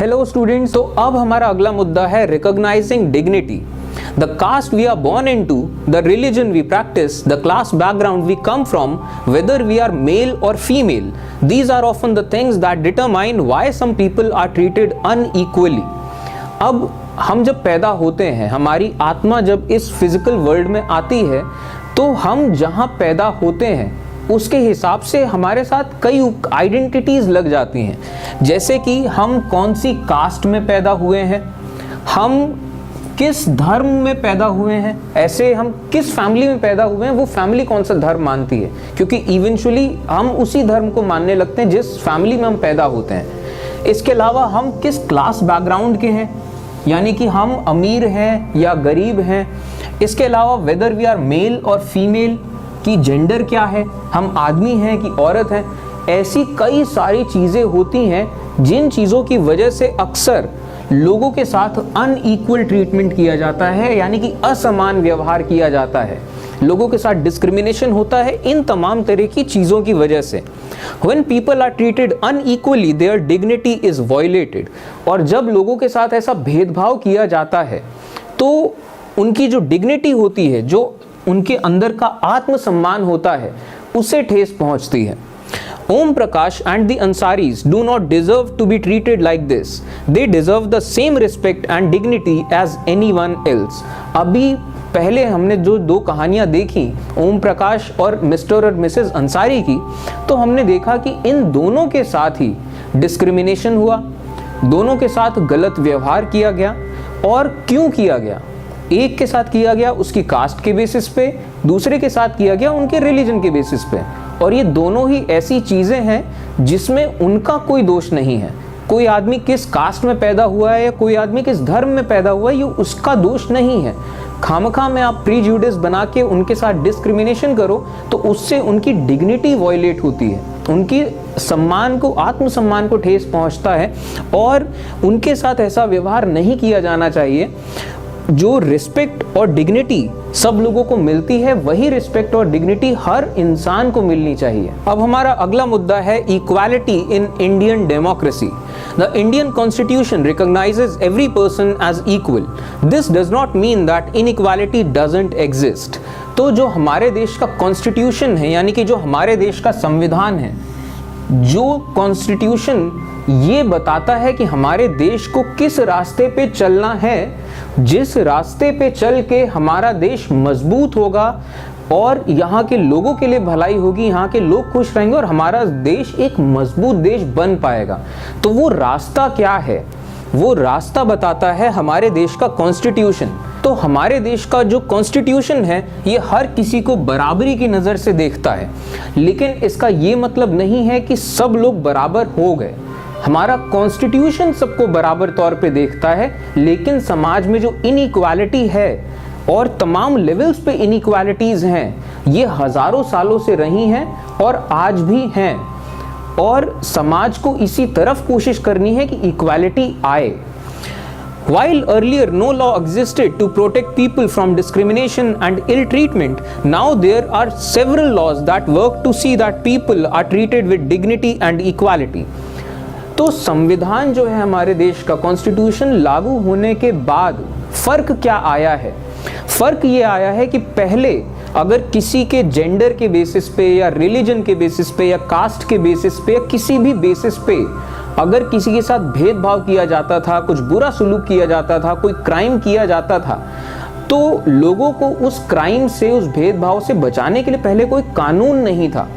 Hello students, तो अब हमारा अगला मुद्दा है recognising dignity. The caste we are born into, the religion we practice, the class background we come from, whether we are male or female, these are often the things that determine why some people are treated unequally. अब हम जब पैदा होते हैं, हमारी आत्मा जब इस फिजिकल वर्ल्ड में आती है, तो हम जहाँ पैदा होते हैं उसके हिसाब से हमारे साथ कई आइडेंटिटीज़ लग जाती हैं। जैसे कि हम कौन सी कास्ट में पैदा हुए हैं, हम किस धर्म में पैदा हुए हैं, ऐसे हम किस फैमिली में पैदा हुए हैं, वो फैमिली कौन सा धर्म मानती है, क्योंकि इवेंचुअली हम उसी धर्म को मानने लगते हैं जिस फैमिली में हम पैदा होते हैं। इसके अलावा हम किस क्लास बैकग्राउंड के हैं, यानी कि हम अमीर हैं या गरीब हैं। इसके अलावा वेदर वी आर मेल और फीमेल की जेंडर क्या है, हम आदमी हैं कि औरत हैं। ऐसी कई सारी चीज़ें होती हैं जिन चीज़ों की वजह से अक्सर लोगों के साथ अनइक्वल ट्रीटमेंट किया जाता है, यानी कि असमान व्यवहार किया जाता है, लोगों के साथ डिस्क्रिमिनेशन होता है इन तमाम तरह की चीज़ों की वजह से। When people are treated unequally, their dignity is violated। और जब लोगों के साथ ऐसा भेदभाव किया जाता है तो उनकी जो डिग्निटी होती है, जो उनके अंदर का आत्मसम्मान होता है, उसे ठेस पहुंचती है। Om Prakash and the Ansaris do not deserve to be treated like this. They deserve the same respect and dignity as anyone else. अभी पहले हमने जो दो कहानियाँ देखी ओम प्रकाश और मिस्टर और मिसेस अंसारी की, तो हमने देखा कि इन दोनों के साथ ही डिस्क्रिमिनेशन हुआ, दोनों के साथ गलत व्यवहार किया गया। और क्यों किया गया? एक के साथ किया गया उसकी कास्ट के बेसिस पे, दूसरे के साथ किया गया उनके रिलीजन के बेसिस पे। और ये दोनों ही ऐसी चीज़ें हैं जिसमें उनका कोई दोष नहीं है। कोई आदमी किस कास्ट में पैदा हुआ है या कोई आदमी किस धर्म में पैदा हुआ है, ये उसका दोष नहीं है। खामखा में आप प्रीजुडिस बना के उनके साथ डिस्क्रिमिनेशन करो तो उससे उनकी डिग्निटी वायलेट होती है, उनकी सम्मान को, आत्मसम्मान को ठेस पहुंचता है। और उनके साथ ऐसा व्यवहार नहीं किया जाना चाहिए। जो रिस्पेक्ट और डिग्निटी सब लोगों को मिलती है, वही रिस्पेक्ट और डिग्निटी हर इंसान को मिलनी चाहिए। अब हमारा अगला मुद्दा है equality in Indian democracy. The Indian Constitution recognizes every person as equal. This does not mean that inequality doesn't exist. तो जो हमारे देश का कॉन्स्टिट्यूशन है, यानी कि जो हमारे देश का संविधान है, जो कॉन्स्टिट्यूशन ये बताता है कि हमारे देश को किस रास्ते पे चलना है, जिस रास्ते पे चल के हमारा देश मजबूत होगा और यहाँ के लोगों के लिए भलाई होगी, यहाँ के लोग खुश रहेंगे और हमारा देश एक मजबूत देश बन पाएगा। तो वो रास्ता क्या है? वो रास्ता बताता है हमारे देश का कॉन्स्टिट्यूशन। तो हमारे देश का जो कॉन्स्टिट्यूशन है ये हर किसी को बराबरी की नज़र से देखता है, लेकिन इसका ये मतलब नहीं है कि सब लोग बराबर हो गए। हमारा कॉन्स्टिट्यूशन सबको बराबर तौर पे देखता है, लेकिन समाज में जो इनइक्वालिटी है और तमाम लेवल्स पे इनइक्वालिटीज़ हैं, ये हज़ारों सालों से रही हैं और आज भी हैं। और समाज को इसी तरफ कोशिश करनी है कि इक्वालिटी आए। While earlier no law existed to protect people from discrimination and ill treatment, now there are several laws that work to see that people are treated with dignity and equality. तो संविधान जो है हमारे देश का, constitution लागू होने के बाद फ़र्क क्या आया है? फ़र्क ये आया है कि पहले अगर किसी के जेंडर के बेसिस पे या रिलीजन के बेसिस पे या कास्ट के बेसिस पे या किसी भी बेसिस पे अगर किसी के साथ भेदभाव किया जाता था, कुछ बुरा सलूक किया जाता था, कोई क्राइम किया जाता था, तो लोगों को उस क्राइम से, उस भेदभाव से बचाने के लिए पहले कोई कानून नहीं था।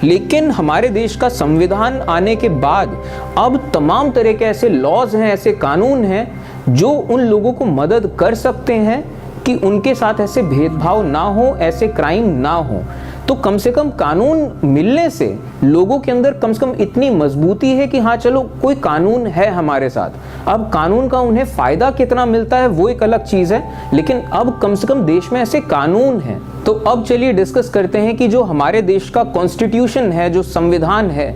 लेकिन हमारे देश का संविधान आने के बाद अब तमाम तरह के ऐसे लॉज हैं, ऐसे कानून हैं जो उन लोगों को मदद कर सकते हैं कि उनके साथ ऐसे भेदभाव ना हो, ऐसे क्राइम ना हो। तो कम से कम कानून मिलने से लोगों के अंदर कम से कम इतनी मजबूती है कि हाँ चलो कोई कानून है हमारे साथ। अब कानून का उन्हें फ़ायदा कितना मिलता है वो एक अलग चीज़ है, लेकिन अब कम से कम देश में ऐसे कानून हैं। तो अब चलिए डिस्कस करते हैं कि जो हमारे देश का कॉन्स्टिट्यूशन है, जो संविधान है,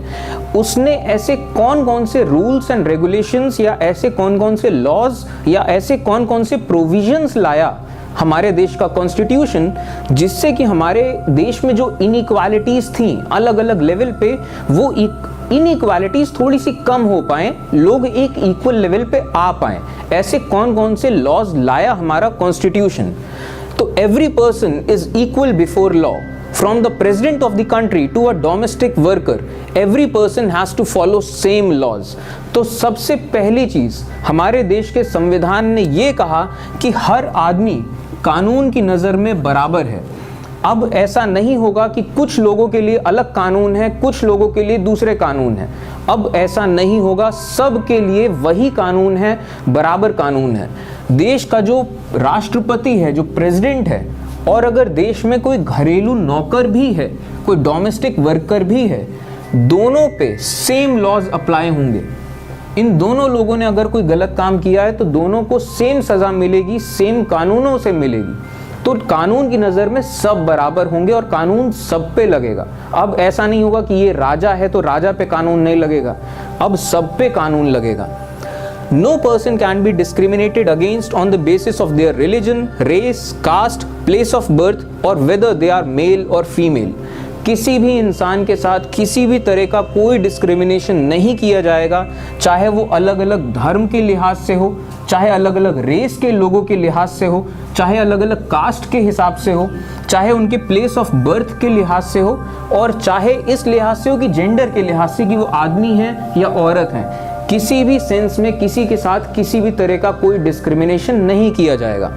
उसने ऐसे कौन कौन से रूल्स एंड रेगुलेशंस या ऐसे कौन कौन से लॉज या ऐसे कौन कौन से प्रोविजंस लाया हमारे देश का कॉन्स्टिट्यूशन, जिससे कि हमारे देश में जो इनइक्वालिटीज़ थी अलग अलग लेवल पे, वो इनइक्वालिटीज थोड़ी सी कम हो पाए, लोग एक इक्वल लेवल पे आ पाए। ऐसे कौन कौन से लॉज लाया हमारा कॉन्स्टिट्यूशन? तो every person is equal before law, from the president of the country to a domestic worker, every person has to follow same laws. तो सबसे पहली चीज हमारे देश के संविधान ने ये कहा कि हर आदमी कानून की नजर में बराबर है। अब ऐसा नहीं होगा कि कुछ लोगों के लिए अलग कानून है, कुछ लोगों के लिए दूसरे कानून है। अब ऐसा नहीं होगा, सब के लिए वही कानून है, बराबर कानून है। देश का जो राष्ट्रपति है, जो प्रेसिडेंट है, और अगर देश में कोई घरेलू नौकर भी है, कोई डोमेस्टिक वर्कर भी है, दोनों पे सेम लॉज अप्लाई होंगे। इन दोनों लोगों ने अगर कोई गलत काम किया है तो दोनों को सेम सजा मिलेगी, सेम कानूनों से मिलेगी। तो कानून की नज़र में सब बराबर होंगे और कानून सब पे लगेगा। अब ऐसा नहीं होगा कि ये राजा है तो राजा पे कानून नहीं लगेगा, अब सब पे कानून लगेगा। No person can be discriminated against on the basis of their religion, race, caste, place of birth or whether they are male or female. किसी भी इंसान के साथ किसी भी तरह का कोई डिस्क्रिमिनेशन नहीं किया जाएगा, चाहे वो अलग अलग धर्म के लिहाज से हो, चाहे अलग अलग रेस के लोगों के लिहाज से हो, चाहे अलग अलग कास्ट के हिसाब से हो, चाहे उनके प्लेस ऑफ बर्थ के लिहाज से हो, और चाहे इस लिहाज से हो कि जेंडर के लिहाज से कि वो आदमी है या औरत है। किसी भी सेंस में किसी के साथ किसी भी तरह का कोई डिस्क्रिमिनेशन नहीं किया जाएगा।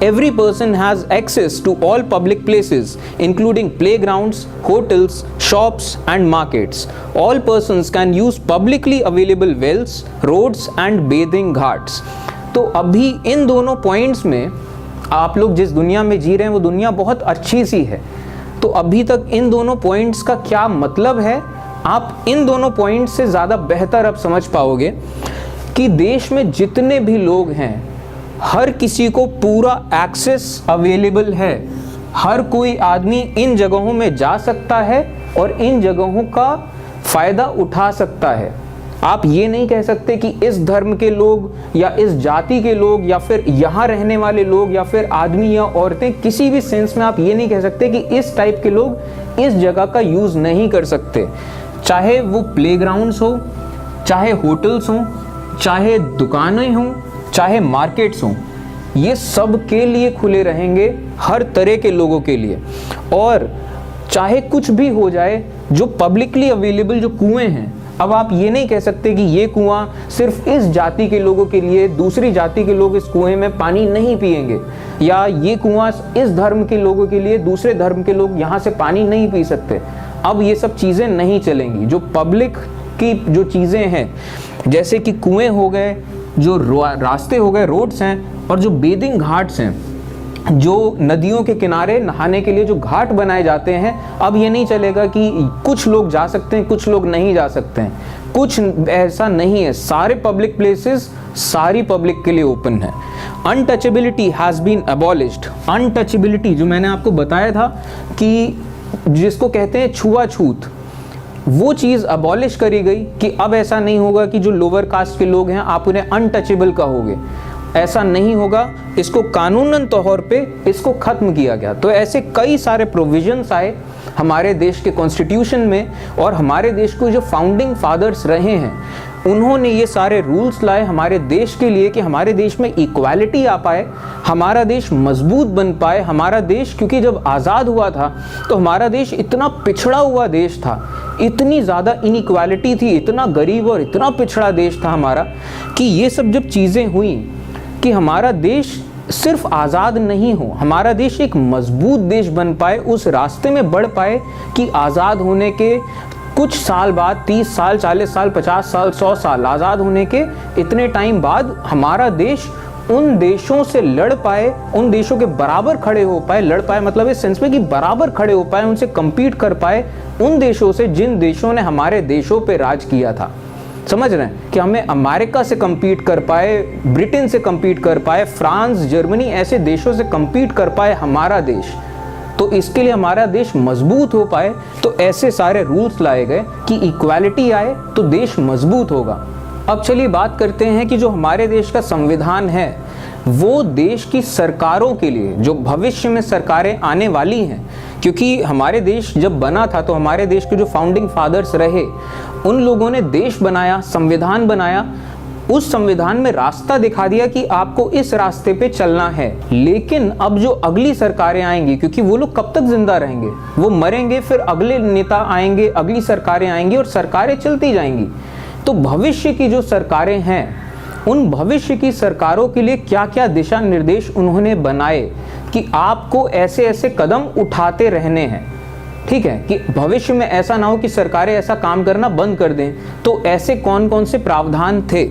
Every person has access to all public places, including playgrounds, hotels, shops, and markets. All persons can use publicly available wells, roads, and bathing ghats. तो अभी इन दोनों पॉइंट्स में आप लोग जिस दुनिया में जी रहे हैं वो दुनिया बहुत अच्छी सी है। तो अभी तक इन दोनों पॉइंट्स का क्या मतलब है, आप इन दोनों पॉइंट्स से ज़्यादा बेहतर अब समझ पाओगे कि देश में जितने भी लोग हैं, हर किसी को पूरा एक्सेस अवेलेबल है। हर कोई आदमी इन जगहों में जा सकता है और इन जगहों का फ़ायदा उठा सकता है। आप ये नहीं कह सकते कि इस धर्म के लोग या इस जाति के लोग या फिर यहाँ रहने वाले लोग या फिर आदमी या औरतें, किसी भी सेंस में आप ये नहीं कह सकते कि इस टाइप के लोग इस जगह का यूज़ नहीं कर सकते। चाहे वो प्लेग्राउंड्स हो, चाहे होटल्स हों, चाहे दुकानें हों, चाहे मार्केट्स हों, ये सब के लिए खुले रहेंगे, हर तरह के लोगों के लिए। और चाहे कुछ भी हो जाए, जो पब्लिकली अवेलेबल जो कुएं हैं, अब आप ये नहीं कह सकते कि ये कुआं सिर्फ इस जाति के लोगों के लिए, दूसरी जाति के लोग इस कुएं में पानी नहीं पिएंगे, या ये कुआं इस धर्म के लोगों के लिए, दूसरे धर्म के लोग यहाँ से पानी नहीं पी सकते। अब ये सब चीज़ें नहीं चलेंगी। जो पब्लिक की जो चीज़ें हैं, जैसे कि कुएं हो गए, जो रास्ते हो गए, रोड्स हैं, और जो बेदिंग घाट्स हैं, जो नदियों के किनारे नहाने के लिए जो घाट बनाए जाते हैं, अब ये नहीं चलेगा कि कुछ लोग जा सकते हैं, कुछ लोग नहीं जा सकते हैं। कुछ ऐसा नहीं है, सारे पब्लिक प्लेसेस सारी पब्लिक के लिए ओपन है। Untouchability has been abolished. Untouchability जो मैंने आपको बताया था कि जिसको कहते हैं छुआछूत, वो चीज़ अबॉलिश करी गई कि अब ऐसा नहीं होगा कि जो लोअर कास्ट के लोग हैं आप उन्हें अनटचेबल कहोगे, ऐसा नहीं होगा। इसको कानूनन तौर पे इसको ख़त्म किया गया। तो ऐसे कई सारे प्रोविजंस आए हमारे देश के कॉन्स्टिट्यूशन में, और हमारे देश को जो फाउंडिंग फादर्स रहे हैं उन्होंने ये सारे रूल्स लाए हमारे देश के लिए कि हमारे देश में इक्वालिटी आ पाए, हमारा देश मजबूत बन पाए। हमारा देश, क्योंकि जब आज़ाद हुआ था तो हमारा देश इतना पिछड़ा हुआ देश था, इतनी ज़्यादा इनइक्वालिटी थी, इतना गरीब और इतना पिछड़ा देश था हमारा, कि ये सब जब चीज़ें हुई कि हमारा देश सिर्फ आज़ाद नहीं हो, हमारा देश एक मजबूत देश बन पाए, उस रास्ते में बढ़ पाए कि आज़ाद होने के कुछ साल बाद, 30 साल, 40 साल, 50 साल, 100 साल, आज़ाद होने के इतने टाइम बाद हमारा देश उन देशों से लड़ पाए, उन देशों के बराबर खड़े हो पाए। लड़ पाए मतलब इस सेंस में कि बराबर खड़े हो पाए, उनसे compete कर पाए, उन देशों से जिन देशों ने हमारे देशों पे राज किया था। समझ रहे हैं कि हमें अमेरिका से compete कर पाए, ब्रिटेन से compete कर पाए, फ्रांस, जर्मनी ऐसे देशों से compete कर पाए हमारा देश। तो इसके लिए हमारा देश मजबूत हो पाए, तो ऐसे सारे रूल्स लाए गए कि इक्वालिटी आए तो देश मजबूत होगा। अब चलिए बात करते हैं कि जो हमारे देश का संविधान है वो देश की सरकारों के लिए, जो भविष्य में सरकारें आने वाली हैं, क्योंकि हमारे देश जब बना था तो हमारे देश के जो फाउंडिंग फादर्स रहे उन लोगों ने देश बनाया, संविधान बनाया, उस संविधान में रास्ता दिखा दिया कि आपको इस रास्ते पे चलना है। लेकिन अब जो अगली सरकारें आएंगी, क्योंकि वो लोग कब तक जिंदा रहेंगे, वो मरेंगे, फिर अगले नेता आएंगे, अगली सरकारें आएंगी और सरकारें चलती जाएंगी। तो भविष्य की जो सरकारें हैं, उन भविष्य की सरकारों के लिए क्या क्या दिशा निर्देश उन्होंने बनाए कि आपको ऐसे ऐसे कदम उठाते रहने हैं, ठीक है, कि भविष्य में ऐसा ना हो कि सरकारें ऐसा काम करना बंद कर दें। तो ऐसे कौन कौन से प्रावधान थे?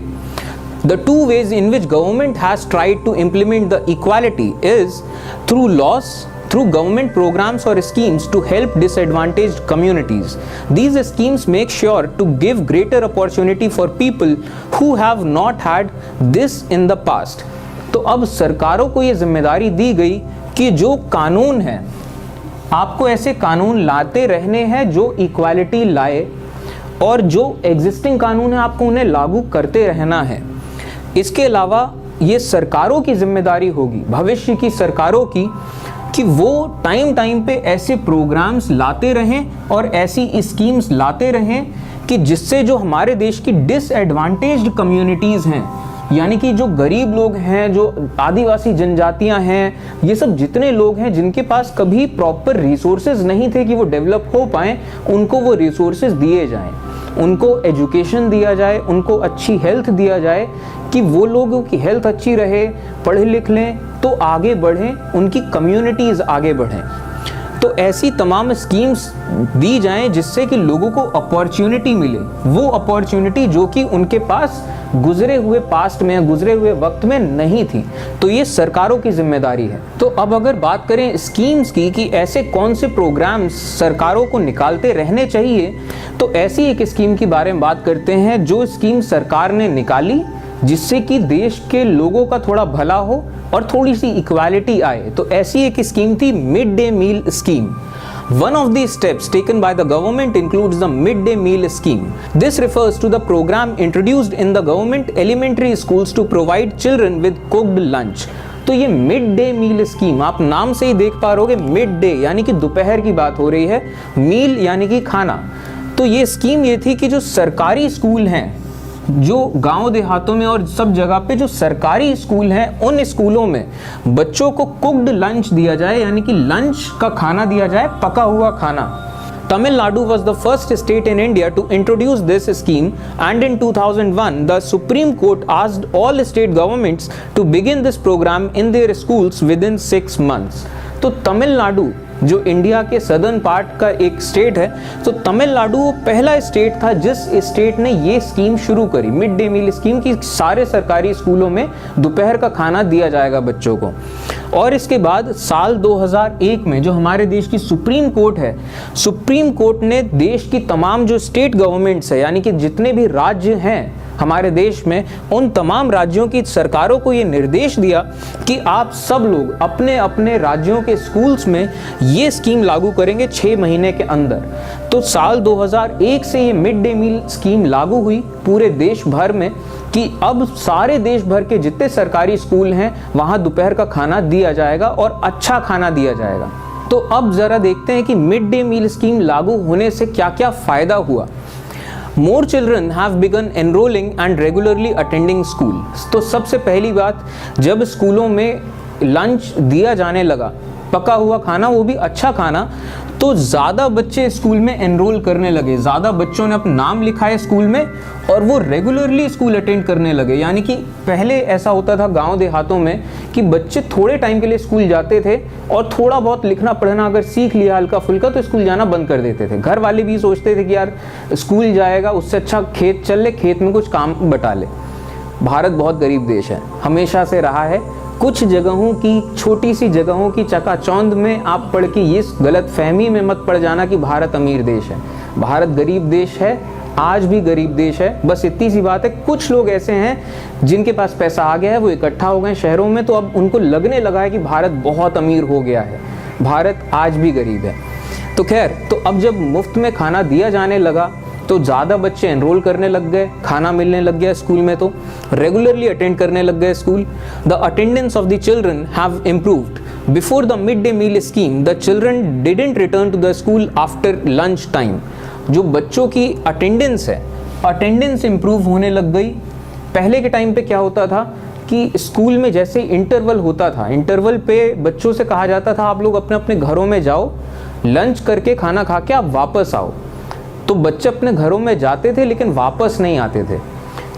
The two ways in which government has tried to implement the equality is through laws, through government programs or schemes to help disadvantaged communities. These schemes make sure to give greater opportunity for people who have not had this in the past. तो अब सरकारों को ये जिम्मेदारी दी गई कि जो कानून है, आपको ऐसे कानून लाते रहने हैं जो इक्वालिटी लाए, और जो एग्जिस्टिंग कानून है आपको उन्हें लागू करते रहना है। इसके अलावा ये सरकारों की जिम्मेदारी होगी, भविष्य की सरकारों की, कि वो टाइम टाइम पे ऐसे प्रोग्राम्स लाते रहें और ऐसी स्कीम्स लाते रहें कि जिससे जो हमारे देश की डिसएडवांटेज्ड कम्युनिटीज़ हैं, यानी कि जो गरीब लोग हैं, जो आदिवासी जनजातियां हैं, ये सब जितने लोग हैं जिनके पास कभी प्रॉपर रिसोर्सेज नहीं थे कि वो डेवलप हो पाएँ, उनको वो रिसोर्सेज दिए जाएं, उनको एजुकेशन दिया जाए, उनको अच्छी हेल्थ दिया जाए कि वो लोगों की हेल्थ अच्छी रहे, पढ़ लिख लें तो आगे बढ़ें, उनकी कम्युनिटीज़ आगे बढ़ें। तो ऐसी तमाम स्कीम्स दी जाएं जिससे कि लोगों को अपॉर्चुनिटी मिले, वो अपॉर्चुनिटी जो कि उनके पास गुजरे हुए पास्ट में, गुजरे हुए वक्त में नहीं थी। तो ये सरकारों की जिम्मेदारी है। तो अब अगर बात करें स्कीम्स की कि ऐसे कौन से प्रोग्राम्स सरकारों को निकालते रहने चाहिए, तो ऐसी एक स्कीम के बारे में बात करते हैं जो स्कीम सरकार ने निकाली जिससे कि देश के लोगों का थोड़ा भला हो और थोड़ी सी इक्वालिटी आए। तो ऐसी एक स्कीम थी mid day meal scheme. One of these steps taken by the government includes the midday meal scheme. This refers to the program introduced in the government elementary schools to provide children with cooked lunch. तो ये mid day meal scheme, आप नाम से ही देख पा रहोगे, mid day यानी कि दोपहर की बात हो रही है, मील यानी कि खाना। तो ये स्कीम ये थी कि जो सरकारी स्कूल हैं, जो गांव देहातों में और सब जगह पे जो सरकारी स्कूल हैं, उन स्कूलों में बच्चों को कुक्ड लंच दिया जाए, यानी कि लंच का खाना दिया जाए, पका हुआ खाना। Tamil Nadu was the first state in India to introduce this scheme, and in 2001 the Supreme Court asked all state governments to begin this program in their schools within 6 months. तो तमिलनाडु जो India के southern part का एक state है, तो तमिलनाडु वो पहला state था जिस स्टेट ने ये स्कीम शुरू करी, मिड डे मील स्कीम, की सारे सरकारी स्कूलों में दोपहर का खाना दिया जाएगा बच्चों को। और इसके बाद साल 2001 में जो हमारे देश की सुप्रीम कोर्ट है, सुप्रीम कोर्ट ने देश की तमाम जो स्टेट गवर्नमेंट्स है, यानी कि जितने भी राज्य हैं हमारे देश में, उन तमाम राज्यों की सरकारों को ये निर्देश दिया कि आप सब लोग अपने अपने राज्यों के स्कूल्स में ये स्कीम लागू करेंगे 6 महीने के अंदर। तो साल 2001 से ये मिड डे मील स्कीम लागू हुई पूरे देश भर में, कि अब सारे देश भर के जितने सरकारी स्कूल हैं वहाँ दोपहर का खाना दिया जाएगा और अच्छा खाना दिया जाएगा। तो अब ज़रा देखते हैं कि मिड डे मील स्कीम लागू होने से क्या क्या फ़ायदा हुआ। More children have begun enrolling and regularly attending school. तो सबसे पहली बात, जब स्कूलों में लंच दिया जाने लगा, पका हुआ खाना, वो भी अच्छा खाना, तो ज़्यादा बच्चे स्कूल में एनरोल करने लगे, ज़्यादा बच्चों ने अपना नाम लिखाया स्कूल में और वो रेगुलरली स्कूल अटेंड करने लगे। यानी कि पहले ऐसा होता था गांव देहातों में कि बच्चे थोड़े टाइम के लिए स्कूल जाते थे और थोड़ा बहुत लिखना पढ़ना अगर सीख लिया हल्का फुल्का तो स्कूल जाना बंद कर देते थे। घर वाले भी सोचते थे कि यार स्कूल जाएगा उससे अच्छा खेत चल ले, खेत में कुछ काम बटा ले। भारत बहुत गरीब देश है, हमेशा से रहा है। कुछ जगहों की, छोटी सी जगहों की चकाचौंध में आप पढ़ के ये गलत फहमी में मत पड़ जाना कि भारत अमीर देश है। भारत गरीब देश है, आज भी गरीब देश है। बस इतनी सी बात है, कुछ लोग ऐसे हैं जिनके पास पैसा आ गया है, वो इकट्ठा हो गए शहरों में, तो अब उनको लगने लगा है कि भारत बहुत अमीर हो गया है। भारत आज भी गरीब है। तो खैर, तो अब जब मुफ्त में खाना दिया जाने लगा तो ज़्यादा बच्चे एनरोल करने लग गए, खाना मिलने लग गया स्कूल में, तो रेगुलरली अटेंड करने लग गए school. The attendance of the children have improved. Before the midday meal scheme, the children didn't return to the school after lunch time. जो बच्चों की अटेंडेंस है, अटेंडेंस इम्प्रूव होने लग गई। पहले के टाइम पे क्या होता था कि स्कूल में जैसे इंटरवल होता था, इंटरवल पे बच्चों से कहा जाता था आप लोग अपने अपने घरों में जाओ, लंच करके खाना खा के आप वापस आओ। तो बच्चे अपने घरों में जाते थे लेकिन वापस नहीं आते थे।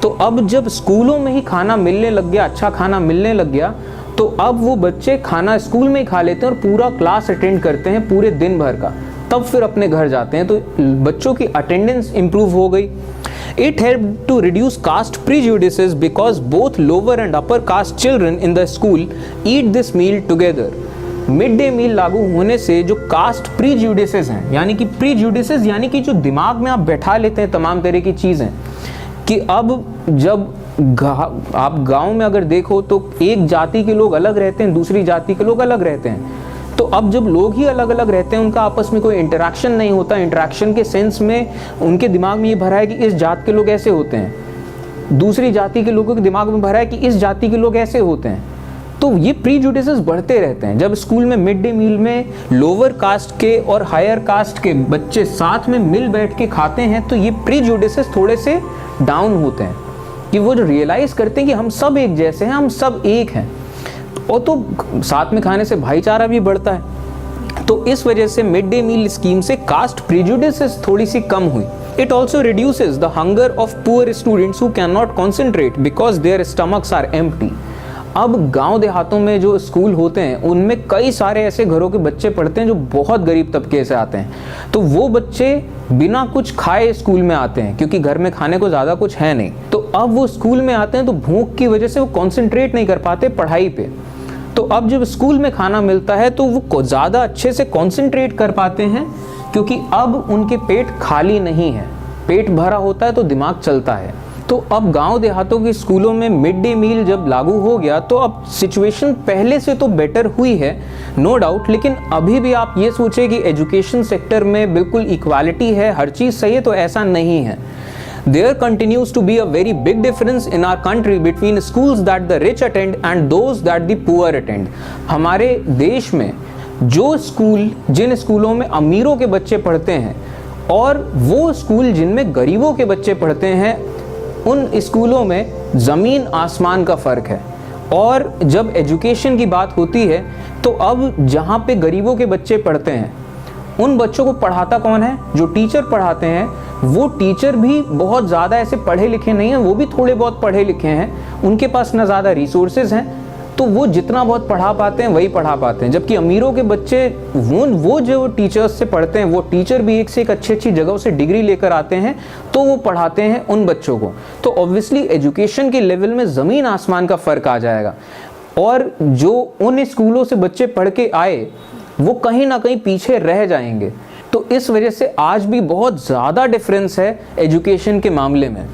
तो अब जब स्कूलों में ही खाना मिलने लग गया, अच्छा खाना मिलने लग गया, तो अब वो बच्चे खाना स्कूल में ही खा लेते हैं और पूरा क्लास अटेंड करते हैं पूरे दिन भर का, तब फिर अपने घर जाते हैं। तो बच्चों की अटेंडेंस इंप्रूव हो गई। It helped to reduce caste prejudices because both lower and upper caste children in the school eat this meal together. Mid day meal लागू होने से जो कास्ट प्रीजुडिसेस हैं, यानी कि प्रीजुडिसेस यानी कि जो दिमाग में आप बैठा लेते हैं तमाम तरह की चीज़ें, कि अब जब आप गांव में अगर देखो तो एक जाति के लोग अलग रहते हैं, दूसरी जाति के लोग अलग रहते हैं। तो अब जब लोग ही अलग अलग रहते हैं, उनका आपस में कोई इंटरेक्शन नहीं होता। इंटरेक्शन के सेंस में उनके दिमाग में ये भरा है कि इस जात के लोग ऐसे होते हैं, दूसरी जाति के लोगों के दिमाग में भरा है कि इस जाति के लोग ऐसे होते हैं। तो ये प्रीजुडिसेस बढ़ते रहते हैं। जब स्कूल में मिड डे मील में लोअर कास्ट के और हायर कास्ट के बच्चे साथ में मिल बैठ के खाते हैं, तो ये प्रीजुडिसेस थोड़े से डाउन होते हैं कि वो जो रियलाइज करते हैं कि हम सब एक जैसे हैं, हम सब एक हैं, और तो साथ में खाने से भाईचारा भी बढ़ता है। तो इस वजह से मिड डे मील स्कीम से कास्ट प्रेजुडिसेस थोड़ी सी कम हुई। It also reduces the hunger of poor students who cannot concentrate because their stomachs are empty. अब गांव देहातों में जो स्कूल होते हैं उनमें कई सारे ऐसे घरों के बच्चे पढ़ते हैं जो बहुत गरीब तबके से आते हैं। तो वो बच्चे बिना कुछ खाए स्कूल में आते हैं क्योंकि घर में खाने को ज़्यादा कुछ है नहीं। तो अब वो स्कूल में आते हैं तो भूख की वजह से वो कॉन्सेंट्रेट नहीं कर पाते पढ़ाई पे। तो अब जब स्कूल में खाना मिलता है तो वो ज़्यादा अच्छे से कॉन्सेंट्रेट कर पाते हैं क्योंकि अब उनके पेट खाली नहीं है, पेट भरा होता है तो दिमाग चलता है। तो अब गांव देहातों के स्कूलों में मिड डे मील जब लागू हो गया तो अब सिचुएशन पहले से तो बेटर हुई है, नो डाउट। लेकिन अभी भी आप ये सोचें कि एजुकेशन सेक्टर में बिल्कुल इक्वालिटी है, हर चीज़ सही है, तो ऐसा नहीं है। There continues to be a very big difference in our country between schools that the rich attend and those that the poor attend. हमारे देश में जो स्कूल, जिन स्कूलों में अमीरों के बच्चे पढ़ते हैं और वो स्कूल जिनमें गरीबों के बच्चे पढ़ते हैं, उन स्कूलों में ज़मीन आसमान का फ़र्क है। और जब एजुकेशन की बात होती है तो अब जहाँ पे गरीबों के बच्चे पढ़ते हैं उन बच्चों को पढ़ाता कौन है? जो टीचर पढ़ाते हैं वो टीचर भी बहुत ज़्यादा ऐसे पढ़े लिखे नहीं हैं, वो भी थोड़े बहुत पढ़े लिखे हैं, उनके पास ना ज़्यादा रिसोर्सेज हैं, तो वो जितना बहुत पढ़ा पाते हैं वही पढ़ा पाते हैं। जबकि अमीरों के बच्चे वो जो टीचर्स से पढ़ते हैं वो टीचर भी एक से एक अच्छी अच्छी जगहों से डिग्री लेकर आते हैं, तो वो पढ़ाते हैं उन बच्चों को। तो ऑब्वियसली एजुकेशन के लेवल में ज़मीन आसमान का फ़र्क आ जाएगा और जो उन स्कूलों से बच्चे पढ़ के आए वो कहीं ना कहीं पीछे रह जाएंगे। तो इस वजह से आज भी बहुत ज़्यादा डिफरेंस है एजुकेशन के मामले में।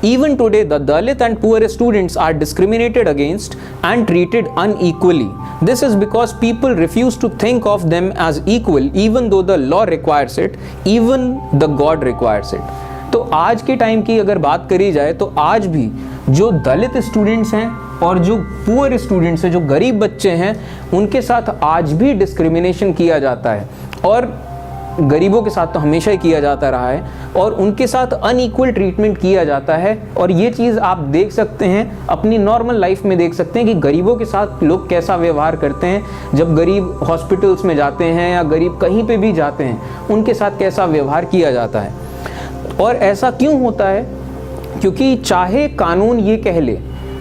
Even today, the Dalit and poor students are discriminated against and treated unequally. This is because people refuse to think of them as equal, even though the law requires it, even the God requires it. तो आज के time की अगर बात करी जाए तो आज भी जो दलित स्टूडेंट्स हैं और जो पुअर स्टूडेंट्स हैं, जो गरीब बच्चे हैं, उनके साथ आज भी डिस्क्रिमिनेशन किया जाता है और गरीबों के साथ तो हमेशा ही किया जाता रहा है और उनके साथ अनइक्वल ट्रीटमेंट किया जाता है। और ये चीज़ आप देख सकते हैं अपनी नॉर्मल लाइफ में, देख सकते हैं कि गरीबों के साथ लोग कैसा व्यवहार करते हैं। जब गरीब हॉस्पिटल्स में जाते हैं या गरीब कहीं पे भी जाते हैं उनके साथ कैसा व्यवहार किया जाता है। और ऐसा क्यों होता है? क्योंकि चाहे कानून ये कह ले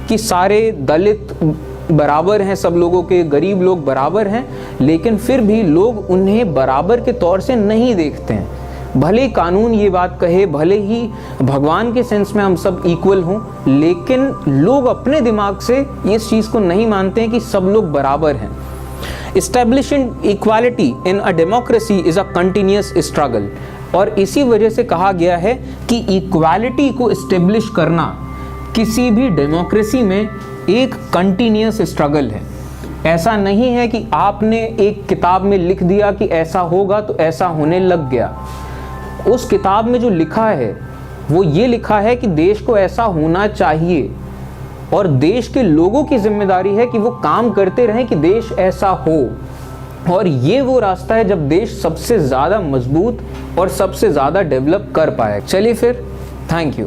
कि सारे दलित बराबर हैं, सब लोगों के, गरीब लोग बराबर हैं, लेकिन फिर भी लोग उन्हें बराबर के तौर से नहीं देखते हैं। भले कानून ये बात कहे, भले ही भगवान के सेंस में हम सब इक्वल हों, लेकिन लोग अपने दिमाग से इस चीज़ को नहीं मानते हैं कि सब लोग बराबर हैं। Establishing equality in a democracy is a continuous struggle. और इसी वजह से कहा गया है कि इक्वालिटी को इस्टेब्लिश करना किसी भी डेमोक्रेसी में एक कंटिन्यूस स्ट्रगल है। ऐसा नहीं है कि आपने एक किताब में लिख दिया कि ऐसा होगा तो ऐसा होने लग गया। उस किताब में जो लिखा है वो ये लिखा है कि देश को ऐसा होना चाहिए और देश के लोगों की जिम्मेदारी है कि वो काम करते रहें कि देश ऐसा हो। और ये वो रास्ता है जब देश सबसे ज़्यादा मजबूत और सबसे ज़्यादा डेवलप कर पाए। चलिए फिर, थैंक यू।